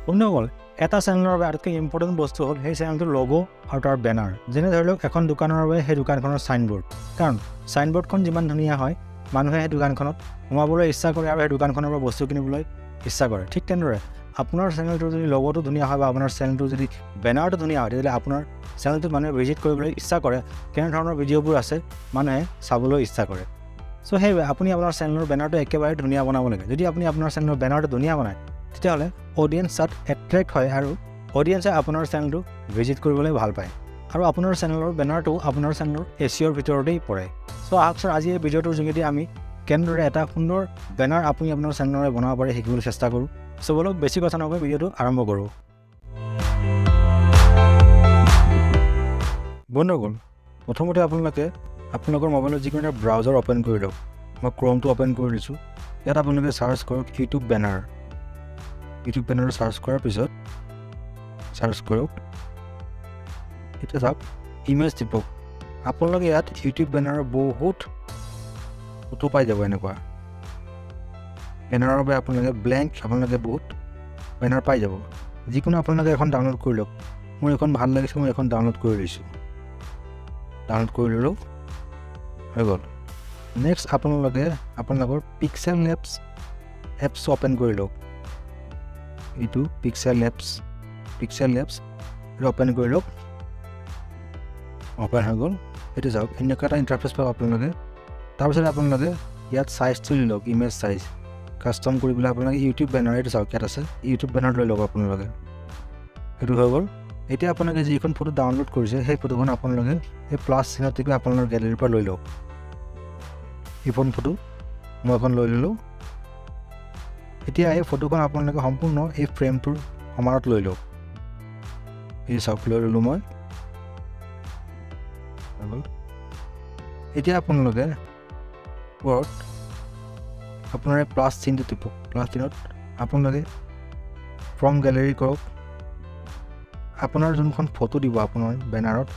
বন্ধুসকল এটা চেনেলৰ বাবে আটাইতকৈ ইম্পৰ্টেণ্ট বস্তু হ'ল সেই চেনেলটোৰ লগো আৰু তাৰ বেনাৰ। যেনে ধৰি লওক এখন দোকানৰ বাবে সেই দোকানখনৰ চাইনবোৰ্ড, কাৰণ চাইনবোৰ্ডখন যিমান ধুনীয়া হয় মানুহে সেই দোকানখনত সোমাবলৈ ইচ্ছা কৰে আৰু সেই দোকানখনৰ পৰা বস্তু কিনিবলৈ ইচ্ছা কৰে। ঠিক তেনেদৰে আপোনাৰ চেনেলটোৰ যদি লগোটো ধুনীয়া হয় বা আপোনাৰ চেনেলটোৰ যদি বেনাৰটো ধুনীয়া হয় তেতিয়াহ'লে আপোনাৰ চেনেলটোত মানুহে ভিজিট কৰিবলৈ ইচ্ছা কৰে, কেনেধৰণৰ ভিডিঅ'বোৰ আছে মানুহে চাবলৈ ইচ্ছা কৰে। চ' সেইবাবে আপুনি আপোনাৰ চেনেলৰ বেনাৰটো একেবাৰে ধুনীয়া বনাব লাগে। যদি আপুনি আপোনাৰ চেনেলৰ বেনাৰটো ধুনীয়া বনায় তেতিয়াহ'লে অডিয়েঞ্চ তাত এট্ৰেক্ট হয় আৰু অডিয়েঞ্চে আপোনাৰ চেনেলটো ভিজিট কৰিবলৈ ভাল পায় আৰু আপোনাৰ চেনেলৰ বেনাৰটো আপোনাৰ চেনেলৰ এচিঅ'ৰ ভিতৰতেই পৰে। চ' আহকচোন আজি এই ভিডিঅ'টোৰ যোগেদি আমি কেনেদৰে এটা সুন্দৰ বেনাৰ আপুনি আপোনাৰ চেনেলৰে বনাব পাৰে শিকিবলৈ চেষ্টা কৰোঁ। চ' বলক বেছি কথা নকৈ ভিডিঅ'টো আৰম্ভ কৰোঁ। বন্ধুসকল প্ৰথমতে আপোনালোকে আপোনালোকৰ মোবাইলত যিকোনো এটা ব্ৰাউজাৰ অ'পেন কৰি লওক। মই ক্ৰমটো অ'পেন কৰি দিছোঁ। ইয়াত আপোনালোকে চাৰ্চ কৰক YouTube banner. YouTube banner search কৰাৰ পিছত চাৰ্চ কৰক, এতিয়া চাওক ইমেজ টিপক। আপোনালোকে ইয়াত ইউটিউব বেনাৰৰ বহুত ফটো পাই যাব। এনেকুৱা বেনাৰৰ বাবে আপোনালোকে ব্লেংক আপোনালোকে বহুত বেনাৰ পাই যাব। যিকোনো আপোনালোকে এখন ডাউনলোড কৰি লওক। মোৰ এখন ভাল লাগিছে, মই এখন ডাউনলোড কৰি লৈছোঁ। ডাউনলোড কৰি ল'লোঁ, হৈ গ'ল। নেক্সট আপোনালোকে আপোনালোকৰ পিক্সেলab এপছ অ'পেন কৰি লওক। এইটো পিক্সেলab এইটো অ'পেন কৰি লওক। অ'পেন হৈ গ'ল। এইটো চাওক এনেকুৱা এটা ইণ্টাৰফেচ পাব আপোনালোকে। তাৰপিছত আপোনালোকে ইয়াত চাইজটো লৈ লওক, ইমেজ চাইজ কাষ্টম কৰি পেলাই আপোনালোকে ইউটিউব বেনাৰ, এইটো চাওক ইয়াত আছে ইউটিউব বেনাৰ লৈ লওক আপোনালোকে। সেইটো হৈ গ'ল। এতিয়া আপোনালোকে যিখন ফটো ডাউনলোড কৰিছে সেই ফটোখন আপোনালোকে এই প্লাছ চিহ্নত টিপি আপোনালোকৰ গেলেৰীৰ পৰা লৈ লওক। এইখন ফটো মই এখন লৈ ল'লোঁ। এতিয়া এই ফটোখন আপোনালোকে সম্পূৰ্ণ এই ফ্ৰেমটোৰ সমানত লৈ লওক। এই চাওক লৈ ল'লোঁ মই। এতিয়া আপোনালোকে ওপৰত আপোনাৰ এই প্লাছ চিনটো টিপক। প্লাছ চিনত আপোনালোকে ফ্ৰম গেলেৰী কৰক। আপোনাৰ যোনখন ফটো দিব আপোনাৰ বেনাৰত,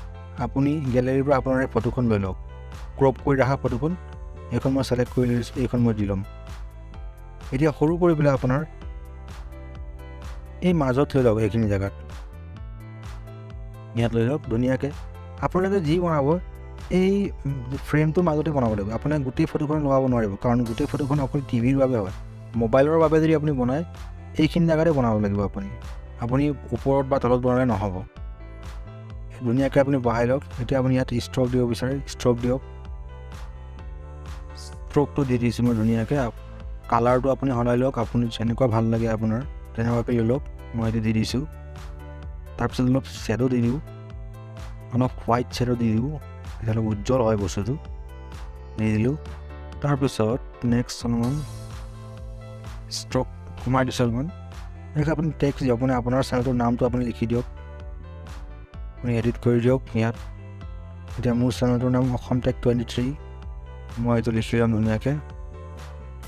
আপুনি গেলেৰীৰ পৰা আপোনাৰ এই ফটোখন লৈ লওক। ক্ৰপ কৰি ৰখা ফটোখন এইখন মই ছিলেক্ট কৰি লৈছোঁ, এইখন মই দি ল'ম। এতিয়া সৰু কৰি পেলাই আপোনাৰ এই মাজত লৈ লওক, এইখিনি জেগাত ইয়াত লৈ লওক ধুনীয়াকৈ। আপোনালোকে যি বনাব এই ফ্ৰেমটোৰ মাজতে বনাব লাগিব। আপোনাক গোটেই ফটোখন লগাব নোৱাৰিব, কাৰণ গোটেই ফটোখন অকল টিভিৰ বাবে হয়। মোবাইলৰ বাবে যদি আপুনি বনায় এইখিনি জেগাতে বনাব লাগিব। আপুনি ওপৰত বা তলত বনালে নহ'ব। ধুনীয়াকৈ আপুনি বহাই লওক। এতিয়া আপুনি ইয়াত ষ্ট্ৰক দিব বিচাৰে, ষ্ট্ৰক দিয়ক। ষ্ট্ৰকটো দি দিছোঁ মই ধুনীয়াকৈ। কালাৰটো আপুনি সলাই লওক, আপুনি যেনেকুৱা ভাল লাগে আপোনাৰ তেনেকুৱাকৈ লৈ লওক। মই এইটো দি দিছোঁ। তাৰপিছত অলপ শ্বেডো দি দিওঁ, অলপ হোৱাইট শ্বেডো দি দিওঁ, তেতিয়াহ'লে উজ্জ্বল হয় বস্তুটো। দি দিলোঁ। তাৰপিছত নেক্সট অলপমান ষ্ট্ৰক সোমাই দিছোঁ অলপমান। নেক্সট আপুনি টেক্সট দিয়ক, মানে আপোনাৰ চেনেলটোৰ নামটো আপুনি লিখি দিয়ক, আপুনি এডিট কৰি দিয়ক ইয়াত। এতিয়া মোৰ চেনেলটোৰ নাম অসম টেক 23, মই এইটো লিখি ল'ম ধুনীয়াকৈ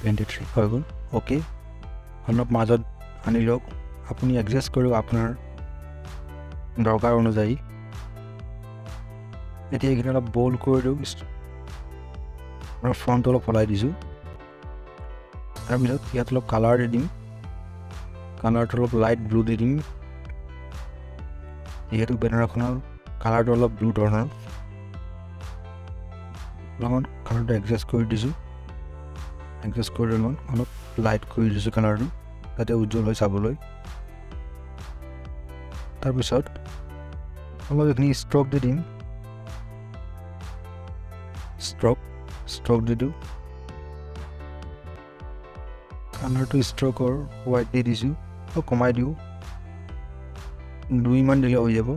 23 হৈ গ'ল। অ'কে, অলপ মাজত আনি লওক, আপুনি এডজাষ্ট কৰিব আপোনাৰ দৰকাৰ অনুযায়ী। এতিয়া এইখিনি অলপ বল্ড কৰি দিওঁ, ফ্ৰণ্টটো অলপ সলাই দিছোঁ। তাৰপিছত ইয়াত অলপ কালাৰ দি দিম, কালাৰটো অলপ লাইট ব্লু দি দিম। যিহেতু বেনাৰখনৰ কালাৰটো অলপ ব্লু ধৰণৰ, অলপমান কালাৰটো এডজাষ্ট কৰি দিছোঁ। এডজাষ্ট কৰি অলপ লাইট কৰি দিছোঁ কালাৰটো, যাতে উজ্জ্বল হৈ চাবলৈ। তাৰপিছত অলপ এইখিনি ষ্ট্ৰক দি দিম, ষ্ট্ৰক দি দিওঁ। কালাৰটো ষ্ট্ৰকৰ হোৱাইট দি দিছোঁ, কমাই দিওঁ, 2 মান দিলে হৈ যাব।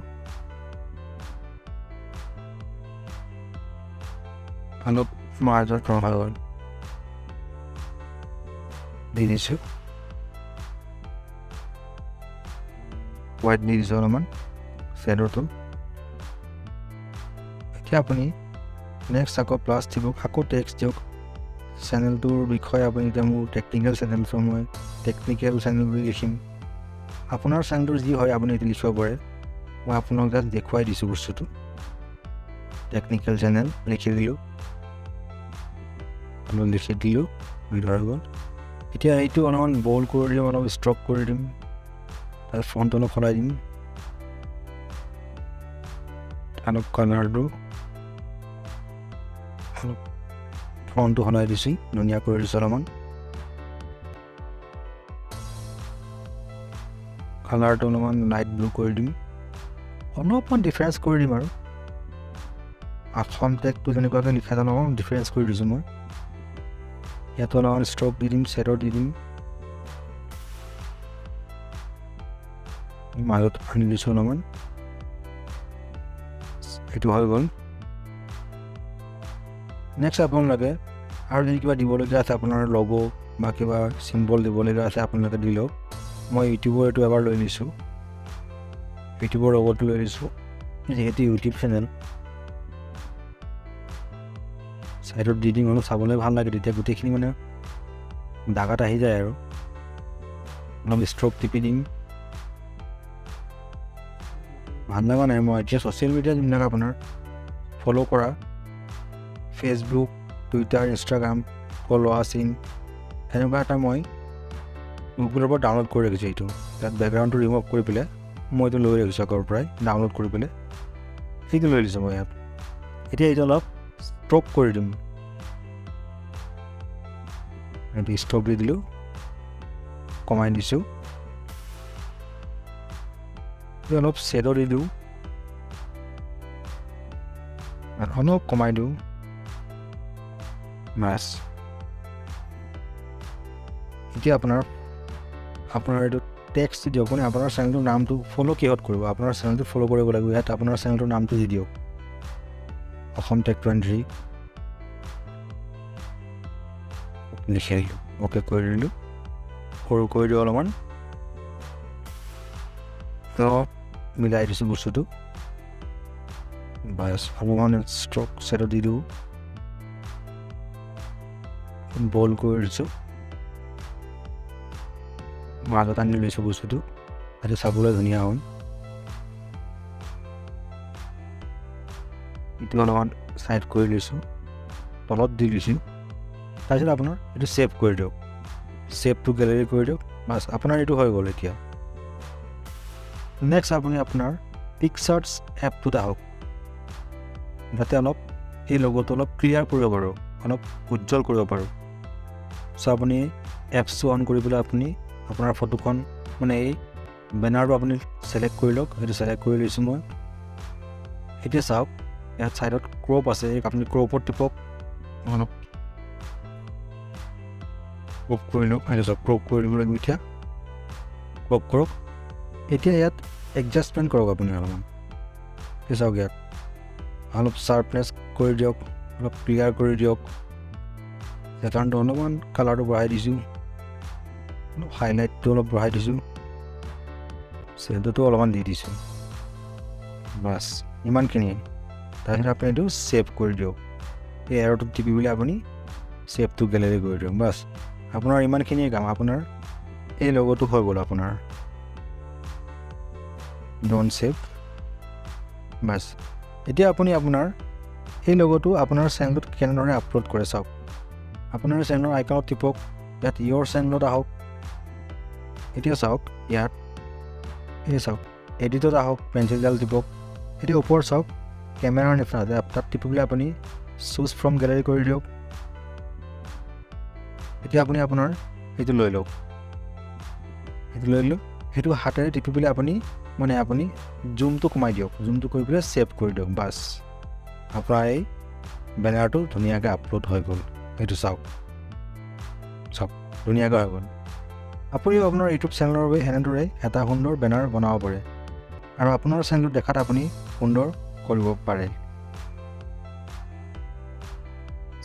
অলপ মাজত ৰঙা গ'ল দি দিছোঁ, হোৱাইট দি দিছোঁ অলপমান শ্বেডৰটো। এতিয়া আপুনি নেক্সট আকৌ প্লাছ দিয়ক, আকৌ টেক্সট দিয়ক চেনেলটোৰ বিষয়ে। আপুনি এতিয়া মোৰ টেকনিকেল চেনেল, চ' মই টেকনিকেল চেনেল বুলি লিখিম। আপোনাৰ চেনেলটোৰ যি হয় আপুনি এইটো লিখিব পাৰে। মই আপোনাক তাত দেখুৱাই দিছোঁ বস্তুটো। টেকনিকেল চেনেল লিখি দিলোঁ, ভিডিঅ' হৈ গ'ল। এতিয়া এইটো অলপমান বল্ড কৰি দিম, অলপ ষ্ট্ৰক কৰি দিম, তাৰ ফন্ট অলপ সলাই দিম অলপ কালাৰটো ফন্টটো সলাই দিছোঁ ধুনীয়া কৰি দিছোঁ অলপমান কালাৰটো অলপমান লাইট ব্লু কৰি দিম অলপমান ডিফাৰেঞ্চ কৰি দিম আৰু আসাম টেগটো যেনেকুৱাকৈ লিখা এটা অলপমান ডিফাৰেঞ্চ কৰি দিছোঁ মই ইয়াতো অলপমান ষ্ট্ৰক দি দিম শ্বেডৰ দি দিম মাজত আনি দিছোঁ অলপমান এইটো হৈ গ'ল নেক্সট আপোনালোকে আৰু যদি কিবা দিবলগীয়া আছে আপোনাৰ লগো বা কিবা চিম্বল দিবলগীয়া আছে আপোনালোকে দি লওক মই ইউটিউবৰ এইটো এবাৰ লৈ লৈছোঁ ইউটিউবৰ লগতো লৈ লৈছোঁ যিহেতু ইউটিউব চেনেল চাইডত দি দিম অলপ চাবলৈ ভাল লাগে তেতিয়া গোটেইখিনি মানে দাগাত আহি যায় আৰু অলপ ষ্ট্ৰক টিপি দিম ভাল লগা নাই মই এতিয়া ছ'চিয়েল মিডিয়া যোনবিলাক আপোনাৰ ফ'ল' কৰা ফেচবুক টুইটাৰ ইনষ্টাগ্ৰাম ফ'ল'ৱাৰ চিন সেনেকুৱা এটা মই গুগলৰ পৰা ডাউনলোড কৰি ৰাখিছোঁ এইটো তাত বেকগ্ৰাউণ্ডটো ৰিমুভ কৰি পেলাই মই এইটো লৈ ৰাখিছোঁ আগৰ পৰাই ডাউনলোড কৰি পেলাই সেইটো লৈ লৈছোঁ মই ইয়াত এতিয়া এইটো অলপ ষ্ট্ৰক কৰি দিম এইটো ষ্ট্ৰক দি দিলোঁ কমাই দিছোঁ অলপ শ্বেডো দি দিওঁ অলপ কমাই দিওঁ মাছ এতিয়া আপোনাৰ এইটো টেক্সট দি দিয়ক মানে আপোনাৰ চেনেলটোৰ নামটো ফ'ল' কিহত কৰিব আপোনাৰ চেনেলটো ফ'ল' কৰিব লাগিব ইয়াত আপোনাৰ চেনেলটোৰ নামটো দি দিয়ক অসম টেক 23 লিখি দিলোঁ অ'কে কৰি দিলোঁ সৰু কৰি দিওঁ অলপমান তো মিলাই দিছোঁ বস্তুটো বাছ অলপমান ষ্ট্ৰক ছেটো দি দিওঁ বল কৰি দিছোঁ মাজত আনি লৈছোঁ বস্তুটো সেইটো চাবলৈ ধুনীয়া হ'ল এইটো অলপমান চাইড কৰি লৈছোঁ তলত দি লৈছোঁ তাৰপিছত আপোনাৰ এইটো ছেভ কৰি দিয়ক ছেভটো গেলেৰী কৰি দিয়ক বাছ আপোনাৰ এইটো হৈ গ'ল এতিয়া নেক্সট আপুনি আপোনাৰ পিক্সাৰ্টছ এপটোত আহক যাতে অলপ এই লগ'টো অলপ ক্লিয়াৰ কৰিব পাৰোঁ অলপ উজ্জ্বল কৰিব পাৰোঁ চ' আপুনি এপছটো অন কৰি পেলাই আপুনি আপোনাৰ ফটোখন মানে এই বেনাৰটো আপুনি ছিলেক্ট কৰি লওক সেইটো ছিলেক্ট কৰি লৈছোঁ মই এতিয়া চাওক ইয়াত ছাইডত ক্ৰপ আছে আপুনি ক্ৰপত টিপক অলপ ক্ৰপ কৰি লওক সেইটো চাওক ক্ৰপ কৰি দিব লাগিব এতিয়া ক্ৰপ কৰক এতিয়া ইয়াত এডজাষ্টমেণ্ট কৰক আপুনি অলপমান এই চাওক ইয়াত অলপ শ্বাৰ্পনেছ কৰি দিয়ক অলপ ক্লিয়াৰ কৰি দিয়ক সেইকাৰণে অলপমান কালাৰটো বঢ়াই দিছোঁ অলপ হাইলাইটটো অলপ বঢ়াই দিছোঁ শ্বেডোটো অলপমান দি দিছোঁ বাছ ইমানখিনিয়ে তাৰপিছত আপুনি এইটো ছেভ কৰি দিয়ক এই এৰ'টো টিপি পেলাই আপুনি ছেভটো গেলেৰী কৰি দিয়ক বাছ আপোনাৰ ইমানখিনিয়ে কাম আপোনাৰ এই লগ'টো হৈ গ'ল আপোনাৰ ড'ন্ট ছেভ বাছ এতিয়া আপুনি আপোনাৰ এই লগ'টো আপোনাৰ চেনেলটোত কেনেদৰে আপলোড কৰে চাওক আপোনাৰ চেনেলৰ আইকনত টিপক ইয়াত ইয়ৰ চেনেলত আহক এতিয়া চাওক ইয়াত এই চাওক এডিটত আহক পেঞ্চিলডাল টিপক এতিয়া ওপৰত চাওক কেমেৰাৰ নিচিনা তাত টিপিবলৈ আপুনি চুজ ফ্ৰম গেলেৰী কৰি দিয়ক এতিয়া আপুনি আপোনাৰ সেইটো লৈ লওক সেইটো হাতেৰে টিপি পেলাই আপুনি জুমটো কমাই দিয়ক জুমটো কৰি পেলাই ছেভ কৰি দিয়ক বাছ আপোনাৰ এই বেনাৰটো ধুনীয়াকৈ আপলোড হৈ গ'ল সেইটো চাওক ধুনীয়াকৈ হৈ গ'ল আপুনিও আপোনাৰ ইউটিউব চেনেলৰ বাবে এনেদৰে এটা সুন্দৰ বেনাৰ বনাব পাৰে আৰু আপোনাৰ চেনেলটো দেখাত আপুনি সুন্দৰ কৰিব পাৰে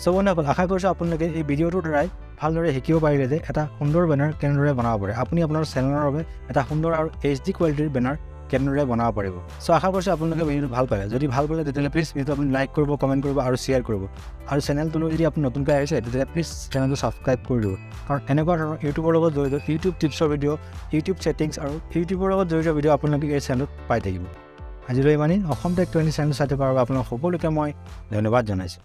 চ' বন্ধুসকল আশা কৰিছোঁ আপোনালোকে এই ভিডিঅ'টোৰ দ্বাৰাই ভালদৰে শিকিব পাৰিলে যে এটা সুন্দৰ বেনাৰ কেনেদৰে বনাব পাৰে আপুনি আপোনাৰ চেনেলৰ বাবে এটা সুন্দৰ আৰু HD কোৱালিটিৰ বেনাৰ কেনেদৰে বনাব পাৰিব চ' আশা কৰিছোঁ আপোনালোকে ভিডিঅ'টো ভাল পালে যদি ভাল পালে তেতিয়াহ'লে প্লিজ ভিডিঅ'টো আপুনি লাইক কৰিব কমেণ্ট কৰিব আৰু শ্বেয়াৰ কৰিব আৰু চেনেলটোলৈ যদি আপুনি নতুনকৈ আহিছে তেতিয়াহ'লে প্লিজ চেনেলটো ছাবস্ক্ৰাইব কৰি দিব কাৰণ এনেকুৱা ধৰণৰ ইউটিউবৰ লগত জড়িত ইউটিউব টিপছৰ ভিডিঅ' ইউটিউব ছেটিংছ আৰু ইউটিউবৰ লগত জড়িত ভিডিঅ' আপোনালোকে এই চেনেলত পাই থাকিব আজিলৈ ইমানেই অসম টেক 20 চেনেল চাই থকাৰ বাবে আপোনালোক সকলোকে মই ধন্যবাদ জনাইছোঁ